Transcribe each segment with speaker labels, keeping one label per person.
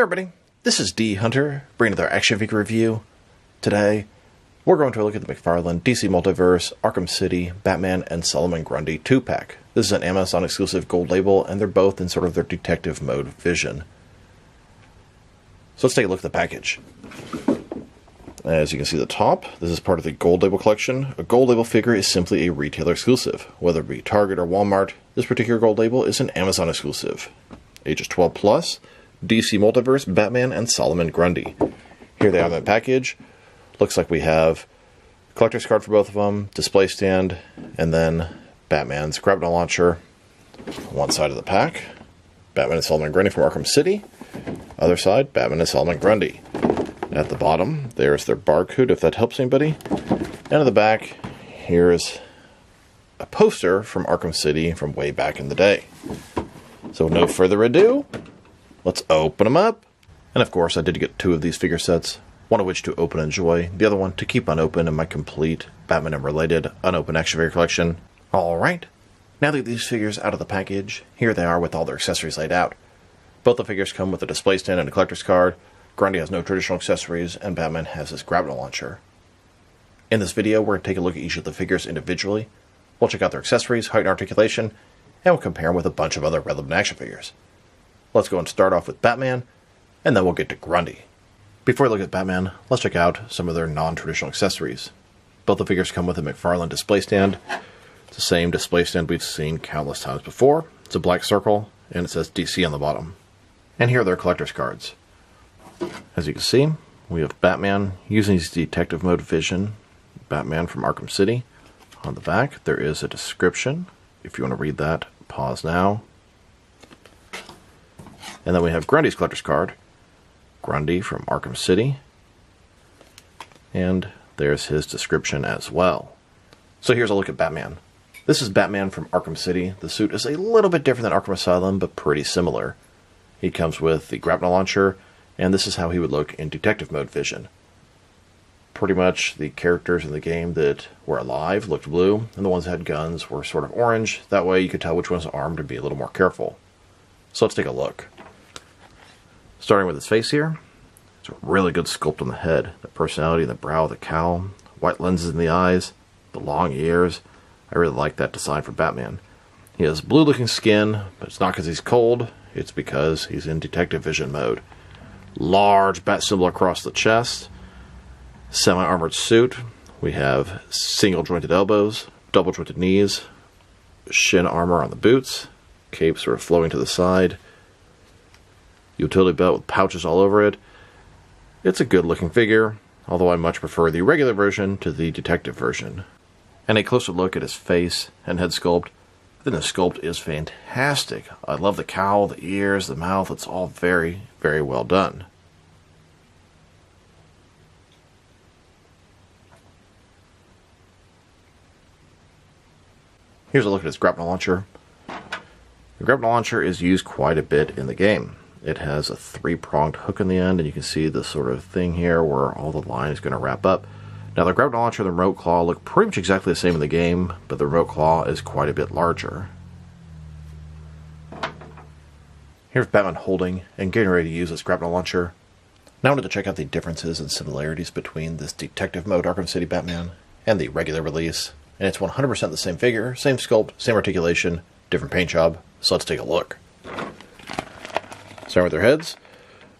Speaker 1: everybody, this is D Hunter, bringing another action figure review. Today, we're going to look at the McFarlane DC Multiverse, Arkham City, Batman, and Solomon Grundy 2-pack. This is an Amazon exclusive gold label, and they're both in sort of their detective mode vision. So let's take a look at the package. As you can see at the top, this is part of the gold label collection. A gold label figure is simply a retailer exclusive. Whether it be Target or Walmart, this particular gold label is an Amazon exclusive. Ages 12 plus. DC Multiverse, Batman, and Solomon Grundy. Here they are in the package. Looks like we have a collector's card for both of them, display stand, and then Batman's grapnel launcher on one side of the pack. Batman and Solomon Grundy from Arkham City. Other side, Batman and Solomon Grundy. At the bottom, there's their barcode, if that helps anybody. And at the back, here's a poster from Arkham City from way back in the day. So with no further ado, let's open them up. And of course, I did get two of these figure sets, one of which to open and enjoy, the other one to keep unopened in my complete Batman and related unopened action figure collection. Alright, now that these figures out of the package, here they are with all their accessories laid out. Both the figures come with a display stand and a collector's card. Grundy has no traditional accessories, and Batman has his grapnel launcher. In this video, we're going to take a look at each of the figures individually. We'll check out their accessories, height, and articulation, and we'll compare them with a bunch of other relevant action figures. Let's go and start off with Batman, and then we'll get to Grundy. Before we look at Batman, let's check out some of their non-traditional accessories. Both the figures come with a McFarlane display stand. It's the same display stand we've seen countless times before. It's a black circle, and it says DC on the bottom. And here are their collector's cards. As you can see, we have Batman using his detective mode vision, Batman from Arkham City. On the back, there is a description. If you want to read that, pause now. And then we have Grundy's collector's card, Grundy from Arkham City. And there's his description as well. So here's a look at Batman. This is Batman from Arkham City. The suit is a little bit different than Arkham Asylum, but pretty similar. He comes with the grapnel launcher, and this is how he would look in detective mode vision. Pretty much the characters in the game that were alive looked blue, and the ones that had guns were sort of orange. That way you could tell which one's armed and be a little more careful. So let's take a look. Starting with his face here, it's a really good sculpt on the head. The personality in the brow, the cowl, white lenses in the eyes, the long ears. I really like that design for Batman. He has blue-looking skin, but it's not because he's cold. It's because he's in detective vision mode. Large bat symbol across the chest. Semi-armored suit. We have single-jointed elbows, double-jointed knees, shin armor on the boots, cape sort of flowing to the side. Utility belt with pouches all over it. It's a good looking figure, although I much prefer the regular version to the detective version. And a closer look at his face and head sculpt. I think the sculpt is fantastic. I love the cowl, the ears, the mouth. It's all very, very well done. Here's a look at his grapnel launcher. The grapnel launcher is used quite a bit in the game. It has a 3-pronged hook in the end, and you can see this sort of thing here where all the line is going to wrap up. Now the grapnel launcher and the remote claw look pretty much exactly the same in the game, but the remote claw is quite a bit larger. Here's Batman holding and getting ready to use this grapnel launcher. Now I wanted to check out the differences and similarities between this detective mode Arkham City Batman and the regular release. And it's 100% the same figure, same sculpt, same articulation, different paint job. So let's take a look. Starting with their heads,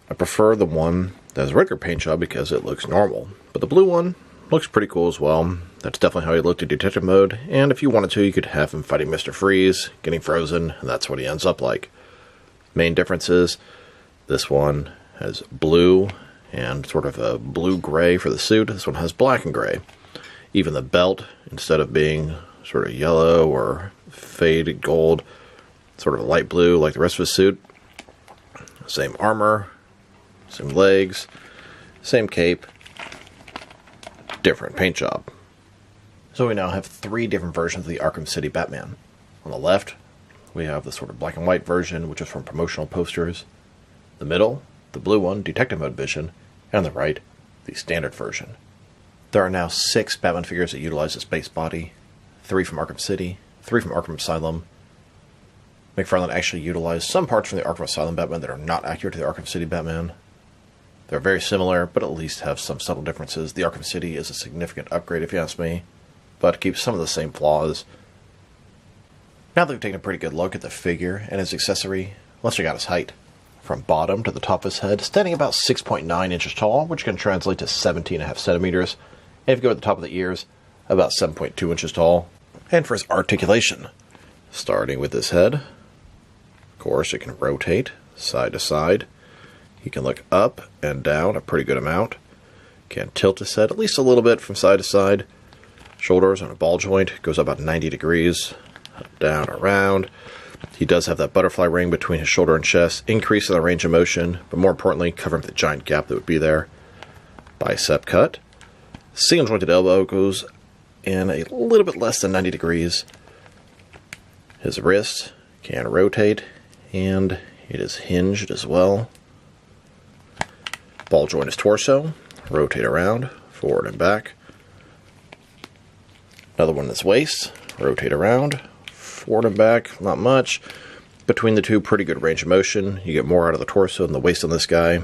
Speaker 1: I prefer the one that has a regular paint job because it looks normal. But the blue one looks pretty cool as well. That's definitely how he looked in detective mode. And if you wanted to, you could have him fighting Mr. Freeze, getting frozen, and that's what he ends up like. Main differences, this one has blue and sort of a blue-gray for the suit. This one has black and gray. Even the belt, instead of being sort of yellow or faded gold, sort of light blue like the rest of his suit. Same armor, same legs, same cape, different paint job. So we now have 3 different versions of the Arkham City Batman. On the left, we have the sort of black and white version, which is from promotional posters. The middle, the blue one, detective mode vision. And on the right, the standard version. There are now 6 Batman figures that utilize this base body. 3 from Arkham City, 3 from Arkham Asylum, McFarlane actually utilized some parts from the Arkham Asylum Batman that are not accurate to the Arkham City Batman. They're very similar, but at least have some subtle differences. The Arkham City is a significant upgrade, if you ask me, but keeps some of the same flaws. Now that we've taken a pretty good look at the figure and his accessory, let's check out his height. From bottom to the top of his head, standing about 6.9 inches tall, which can translate to 17.5 centimeters. And if you go to the top of the ears, about 7.2 inches tall. And for his articulation, starting with his head, of course, it can rotate side to side. He can look up and down a pretty good amount. Can tilt his head at least a little bit from side to side. Shoulders on a ball joint goes up about 90 degrees, up, down, around. He does have that butterfly ring between his shoulder and chest, increasing the range of motion, but more importantly, covering the giant gap that would be there. Bicep cut. Single jointed elbow goes in a little bit less than 90 degrees. His wrist can rotate, and it is hinged as well. Ball joint his torso, rotate around, forward and back. Another one in his waist, rotate around, forward and back, not much. Between the two, pretty good range of motion. You get more out of the torso than the waist on this guy.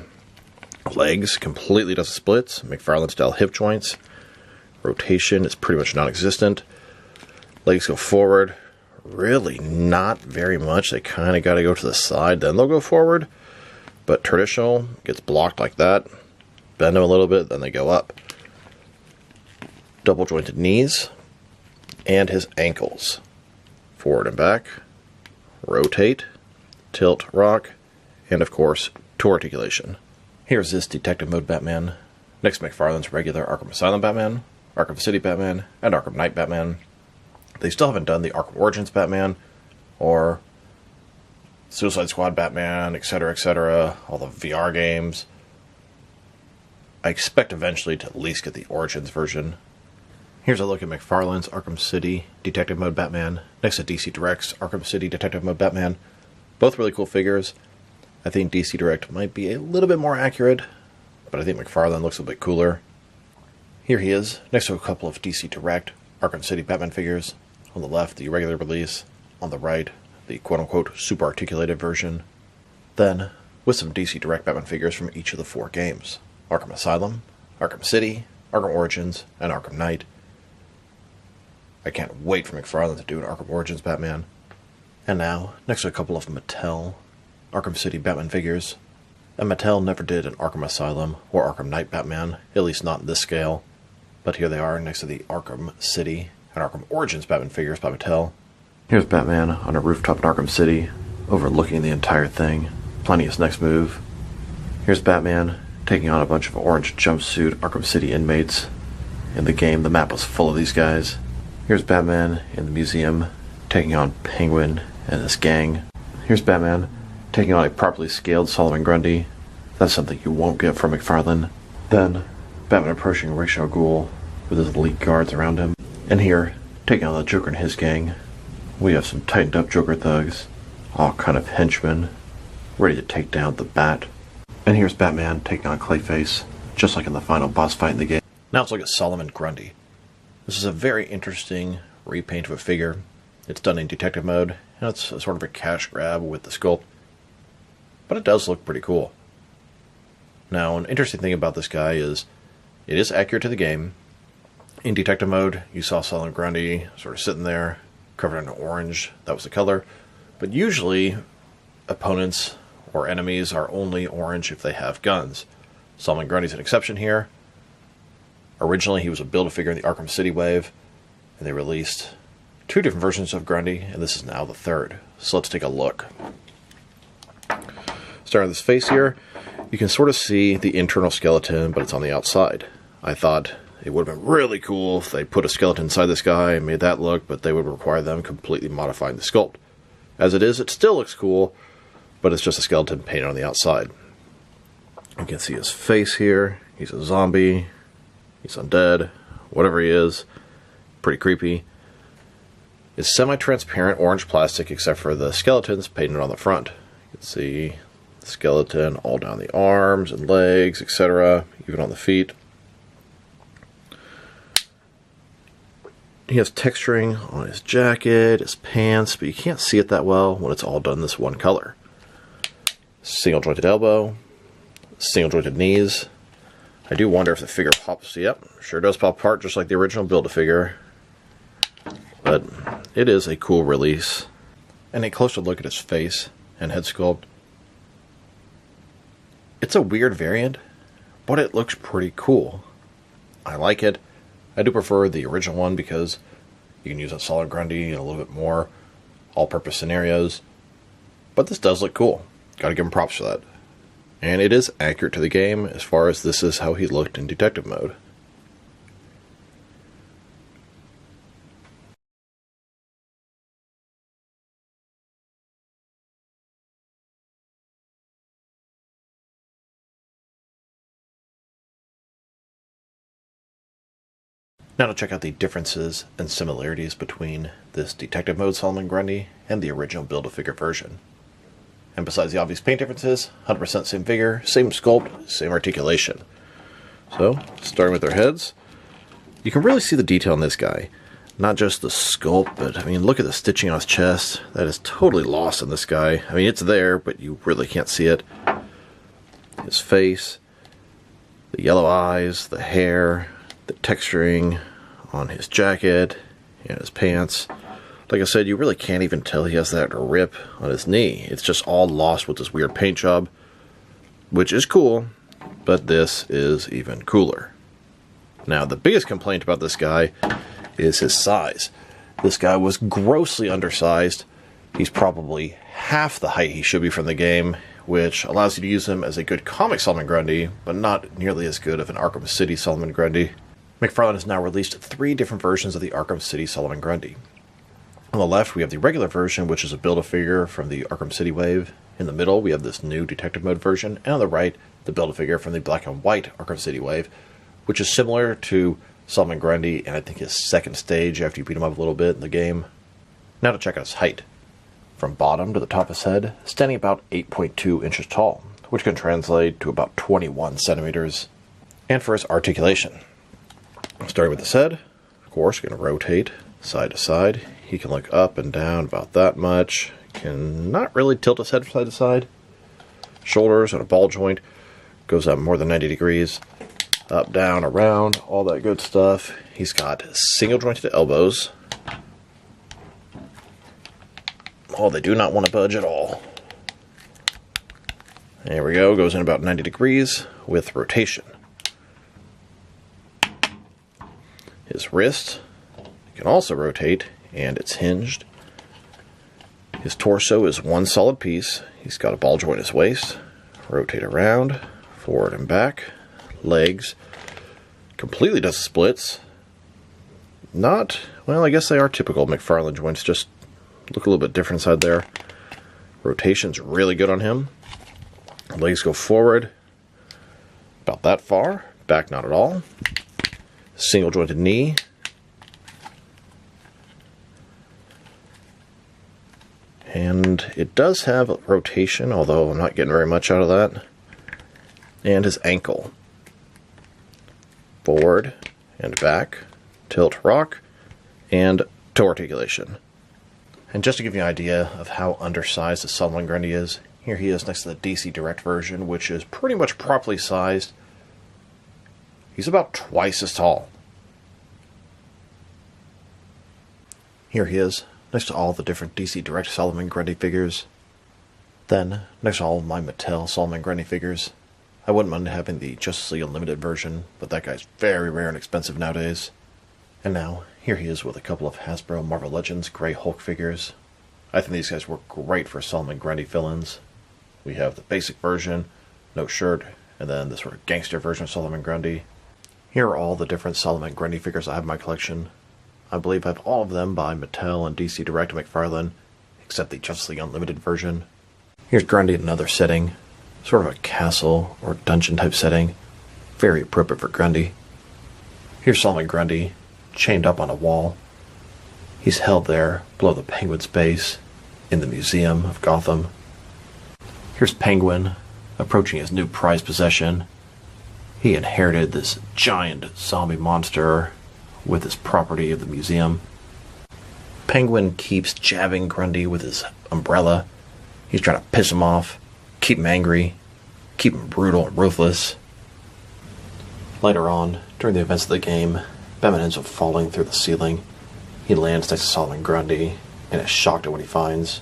Speaker 1: Legs completely does the splits, McFarlane style hip joints. Rotation is pretty much non-existent. Legs go forward, really not very much. They kind of got to go to the side, then they'll go forward. But traditional gets blocked like that. Bend them a little bit, then they go up. Double jointed knees and his ankles. Forward and back, rotate, tilt, rock, and of course, toe articulation. Here's this Detective Mode Batman, next to McFarlane's regular Arkham Asylum Batman, Arkham City Batman, and Arkham Knight Batman. They still haven't done the Arkham Origins Batman, or Suicide Squad Batman, etc., all the VR games. I expect eventually to at least get the Origins version. Here's a look at McFarlane's Arkham City Detective Mode Batman, next to DC Direct's Arkham City Detective Mode Batman. Both really cool figures. I think DC Direct might be a little bit more accurate, but I think McFarlane looks a bit cooler. Here he is, next to a couple of DC Direct Arkham City Batman figures. On the left, the regular release. On the right, the quote-unquote super articulated version. Then, with some DC Direct Batman figures from each of the 4 games. Arkham Asylum, Arkham City, Arkham Origins, and Arkham Knight. I can't wait for McFarlane to do an Arkham Origins Batman. And now, next to a couple of Mattel Arkham City Batman figures. And Mattel never did an Arkham Asylum or Arkham Knight Batman, at least not in this scale. But here they are next to the Arkham City and Arkham Origins Batman figures by Mattel. Here's Batman on a rooftop in Arkham City, overlooking the entire thing, planning his next move. Here's Batman taking on a bunch of orange jumpsuit Arkham City inmates. In the game, the map was full of these guys. Here's Batman in the museum, taking on Penguin and his gang. Here's Batman taking on a properly scaled Solomon Grundy. That's something you won't get from McFarlane. Then, Batman approaching Ra's al Ghul with his elite guards around him. And here, taking on the Joker and his gang, we have some tightened up Joker thugs, all kind of henchmen, ready to take down the Bat. And here's Batman taking on Clayface, just like in the final boss fight in the game. Now let's look at Solomon Grundy. This is a very interesting repaint of a figure. It's done in detective mode, and it's a sort of a cash grab with the sculpt. But it does look pretty cool. Now, an interesting thing about this guy is, it is accurate to the game. In detective mode, you saw Solomon Grundy sort of sitting there, covered in orange. That was the color. But usually, opponents or enemies are only orange if they have guns. Solomon Grundy's an exception here. Originally, he was a Build-A-Figure in the Arkham City wave, and they released 2 different versions of Grundy, and this is now the 3rd. So let's take a look. Starting with his face here, you can sort of see the internal skeleton, but it's on the outside. I thought it would have been really cool if they put a skeleton inside this guy and made that look, but they would require them completely modifying the sculpt. As it is, it still looks cool, but it's just a skeleton painted on the outside. You can see his face here. He's a zombie. He's undead. Whatever he is. Pretty creepy. It's semi-transparent orange plastic except for the skeletons painted on the front. You can see the skeleton all down the arms and legs, etc., even on the feet. He has texturing on his jacket, his pants, but you can't see it that well when it's all done this one color. Single jointed elbow, single jointed knees. I do wonder if the figure pops. Yep, sure does pop apart just like the original Build-A-Figure. But it is a cool release. And a closer look at his face and head sculpt. It's a weird variant, but it looks pretty cool. I like it. I do prefer the original one because you can use that solid Grundy a little bit more all-purpose scenarios. But this does look cool. Gotta give him props for that. And it is accurate to the game as far as this is how he looked in detective mode. Now to check out the differences and similarities between this detective mode Solomon Grundy and the original Build-A-Figure version. And besides the obvious paint differences, 100% same figure, same sculpt, same articulation. So, starting with their heads, you can really see the detail in this guy. Not just the sculpt, but I mean, look at the stitching on his chest. That is totally lost in this guy. I mean, it's there, but you really can't see it. His face, the yellow eyes, the hair, the texturing on his jacket and his pants. Like I said, you really can't even tell he has that rip on his knee. It's just all lost with this weird paint job, which is cool, but this is even cooler. Now, the biggest complaint about this guy is his size. This guy was grossly undersized. He's probably half the height he should be from the game, which allows you to use him as a good comic Solomon Grundy, but not nearly as good of an Arkham City Solomon Grundy. McFarlane has now released 3 different versions of the Arkham City Solomon Grundy. On the left, we have the regular version, which is a Build-A-Figure from the Arkham City wave. In the middle, we have this new detective mode version. And on the right, the Build-A-Figure from the black and white Arkham City wave, which is similar to Solomon Grundy and I think his second stage after you beat him up a little bit in the game. Now to check out his height. From bottom to the top of his head, standing about 8.2 inches tall, which can translate to about 21 centimeters. And for his articulation. Starting with his head, of course, going to rotate side to side. He can look up and down about that much. Can not really tilt his head side to side. Shoulders and a ball joint. Goes up more than 90 degrees. Up, down, around, all that good stuff. He's got single jointed elbows. Oh, they do not want to budge at all. There we go. Goes in about 90 degrees with rotation. His wrist can also rotate, and it's hinged. His torso is one solid piece. He's got a ball joint in his waist. Rotate around, forward and back. Legs. Completely does the splits. Not, well, I guess they are typical McFarlane joints, just look a little bit different inside there. Rotation's really good on him. Legs go forward about that far. Back not at all. Single jointed knee. And it does have rotation, although I'm not getting very much out of that. And his ankle. Forward and back. Tilt, rock. And toe articulation. And just to give you an idea of how undersized the Solomon Grundy is, here he is next to the DC Direct version, which is pretty much properly sized. He's about twice as tall. Here he is, next to all the different DC Direct Solomon Grundy figures. Then, next to all of my Mattel Solomon Grundy figures. I wouldn't mind having the Justice League Unlimited version, but that guy's very rare and expensive nowadays. And now, here he is with a couple of Hasbro Marvel Legends Grey Hulk figures. I think these guys work great for Solomon Grundy fill-ins. We have the basic version, no shirt, and then the sort of gangster version of Solomon Grundy. Here are all the different Solomon Grundy figures I have in my collection. I believe I have all of them by Mattel and DC Direct and McFarlane, except the Justice League Unlimited version. Here's Grundy in another setting, sort of a castle or dungeon type setting. Very appropriate for Grundy. Here's Solomon Grundy, chained up on a wall. He's held there below the Penguin's base in the Museum of Gotham. Here's Penguin approaching his new prized possession. He inherited this giant zombie monster with his property of the museum. Penguin keeps jabbing Grundy with his umbrella. He's trying to piss him off, keep him angry, keep him brutal and ruthless. Later on, during the events of the game, Batman ends up falling through the ceiling. He lands next to Solomon Grundy and is shocked at what he finds.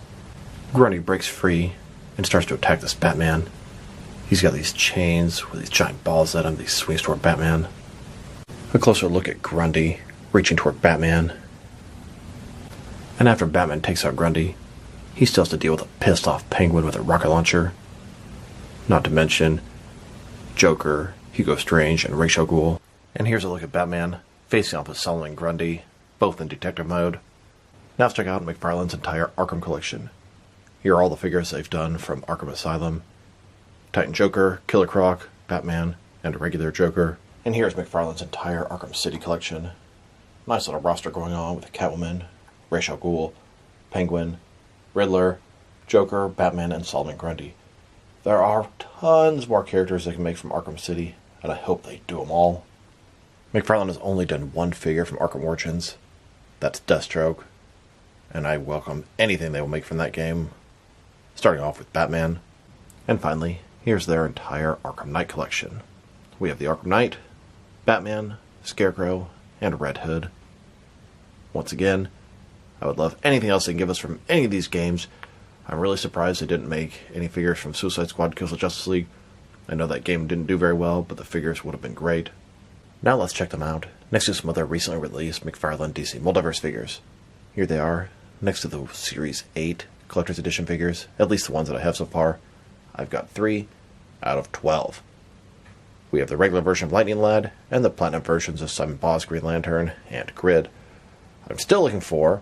Speaker 1: Grundy breaks free and starts to attack this Batman. He's got these chains with these giant balls at him, these swings toward Batman. A closer look at Grundy reaching toward Batman. And after Batman takes out Grundy, he still has to deal with a pissed off Penguin with a rocket launcher. Not to mention Joker, Hugo Strange, and Ra's al Ghul. And here's a look at Batman facing off with Solomon Grundy, both in detective mode. Now let's check out McFarlane's entire Arkham collection. Here are all the figures they've done from Arkham Asylum: Titan Joker, Killer Croc, Batman, and a regular Joker. And here's McFarlane's entire Arkham City collection. Nice little roster going on with Catwoman, Ra's al Ghul, Penguin, Riddler, Joker, Batman, and Solomon Grundy. There are tons more characters they can make from Arkham City, and I hope they do them all. McFarlane has only done one figure from Arkham Origins. That's Deathstroke, and I welcome anything they will make from that game, starting off with Batman. And finally, here's their entire Arkham Knight collection. We have the Arkham Knight, Batman, Scarecrow, and Red Hood. Once again, I would love anything else they can give us from any of these games. I'm really surprised they didn't make any figures from Suicide Squad Kills the Justice League. I know that game didn't do very well, but the figures would have been great. Now let's check them out, next to some other recently released McFarlane DC Multiverse figures. Here they are, next to the Series 8 Collector's Edition figures, at least the ones that I have so far. I've got 3 out of 12. We have the regular version of Lightning Lad, and the Platinum versions of Simon Baugh's Green Lantern and Grid. I'm still looking for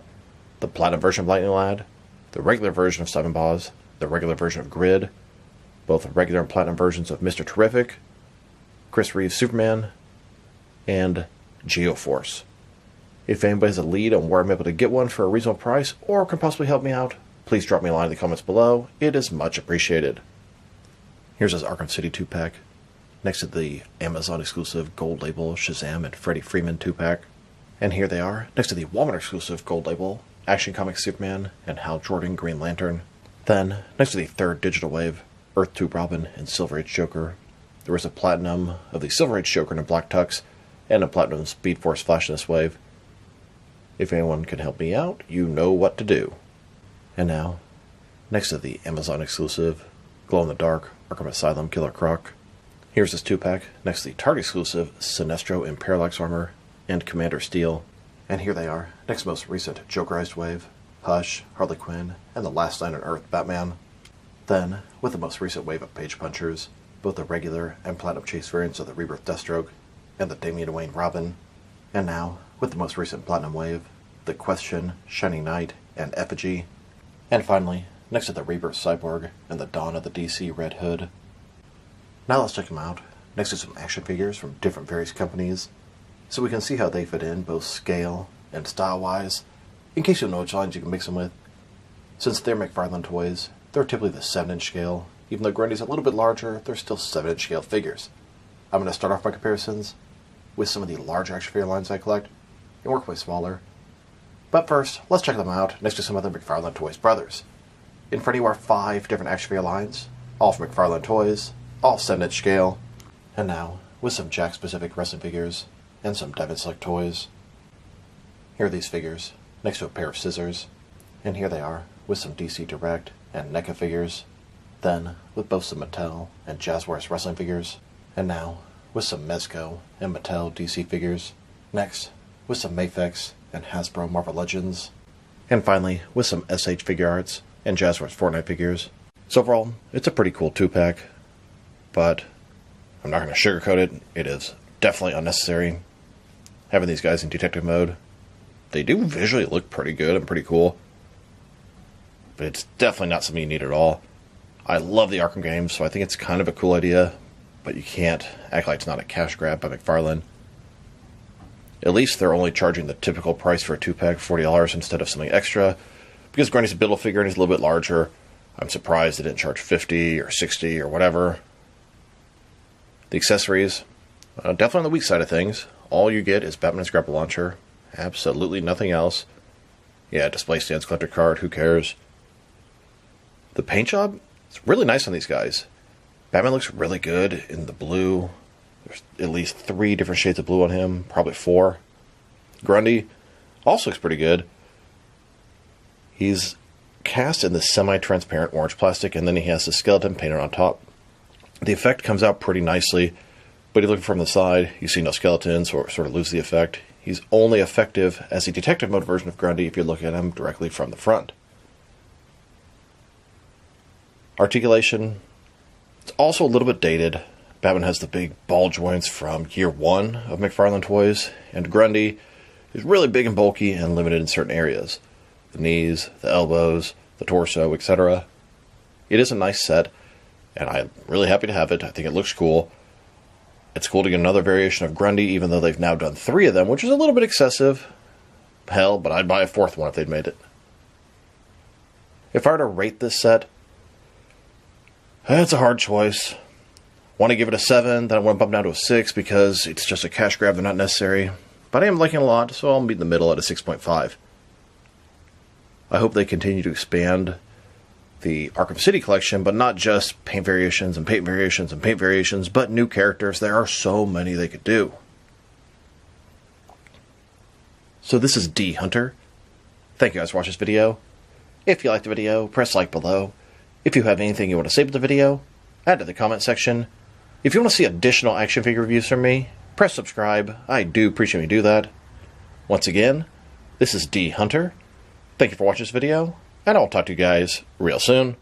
Speaker 1: the Platinum version of Lightning Lad, the regular version of Simon Baugh's, the regular version of Grid, both the regular and Platinum versions of Mr. Terrific, Chris Reeve's Superman, and Geoforce. If anybody has a lead on where I'm able to get one for a reasonable price, or can possibly help me out, please drop me a line in the comments below. It is much appreciated. Here's his Arkham City 2-pack, next to the Amazon exclusive gold label Shazam and Freddie Freeman 2-pack. And here they are, next to the Walmart exclusive gold label Action Comics Superman and Hal Jordan Green Lantern. Then, next to the third digital wave, Earth 2 Robin and Silver Age Joker, there was a platinum of the Silver Age Joker in a black tux, and a platinum Speed Force Flash in this wave. If anyone can help me out, you know what to do. And now, next to the Amazon exclusive glow-in-the-dark Arkham Asylum Killer Croc, here's this 2-pack next to the Target exclusive Sinestro in Parallax Armor and Commander Steel. And here they are, next to the most recent Jokerized wave, Hush, Harley Quinn, and the Last Night on Earth Batman. Then, with the most recent wave of Page Punchers, both the regular and Platinum Chase variants of the Rebirth Deathstroke and the Damian Wayne Robin. And now, with the most recent Platinum wave, the Question, Shining Knight, and Effigy. And finally, next to the Rebirth Cyborg and the Dawn of the DC Red Hood. Now let's check them out, next to some action figures from different various companies, so we can see how they fit in both scale and style-wise, in case you don't know which lines you can mix them with. Since they're McFarlane toys, they're typically the 7-inch scale. Even though Grundy's a little bit larger, they're still 7-inch scale figures. I'm going to start off my comparisons with some of the larger action figure lines I collect, and work my smaller. But first, let's check them out next to some other McFarlane Toys brothers. In front of you are 5 different action figure lines, all from McFarlane Toys, all 7-inch scale, and now, with some Jack-specific wrestling figures, and some Diamond Select toys. Here are these figures, next to a pair of scissors, and here they are, with some DC Direct and NECA figures, then, with both some Mattel and Jazzwares wrestling figures, and now, with some Mezco and Mattel DC figures, next, with some Mafex and Hasbro Marvel Legends, and finally, with some SH Figure Arts and Jazzwares Fortnite figures. So overall, it's a pretty cool 2-pack, but I'm not going to sugarcoat it. It is definitely unnecessary. Having these guys in detective mode, they do visually look pretty good and pretty cool, but it's definitely not something you need at all. I love the Arkham games, so I think it's kind of a cool idea, but you can't act like it's not a cash grab by McFarlane. At least they're only charging the typical price for a 2-pack, $40 instead of something extra. Because Grundy's a Build-A-Figure and he's a little bit larger, I'm surprised they didn't charge $50 or $60 or whatever. The accessories, definitely on the weak side of things. all you get is Batman's grapple launcher. Absolutely nothing else. Yeah, display stands, collector card, who cares? The paint job, it's really nice on these guys. Batman looks really good in the blue. There's at least 3 different shades of blue on him, probably 4. Grundy also looks pretty good. He's cast in the semi-transparent orange plastic, and then he has the skeleton painted on top. The effect comes out pretty nicely, but you look from the side, you see no skeletons, or sort of lose the effect. He's only effective as a detective mode version of Grundy if you look at him directly from the front. Articulation, it's also a little bit dated. Batman has the big ball joints from year 1 of McFarlane toys, and Grundy is really big and bulky and limited in certain areas. The knees, the elbows, the torso, etc. It is a nice set, and I'm really happy to have it. I think it looks cool. It's cool to get another variation of Grundy, even though they've now done 3 of them, which is a little bit excessive. Hell, but I'd buy a 4th one if they'd made it. If I were to rate this set, it's a hard choice. Want to give it a 7, then I want to bump down to a 6 because it's just a cash grab, they're not necessary. But I am liking it a lot, so I'll meet in the middle at a 6.5. I hope they continue to expand the Arkham City collection, but not just paint variations and paint variations and paint variations, but new characters. There are so many they could do. So this is D Hunter. Thank you guys for watching this video. If you liked the video, press like below. If you have anything you want to say about the video, add to the comment section. If you want to see additional action figure reviews from me, press subscribe. I do appreciate when you do that. Once again, this is D Hunter. Thank you for watching this video, and I'll talk to you guys real soon.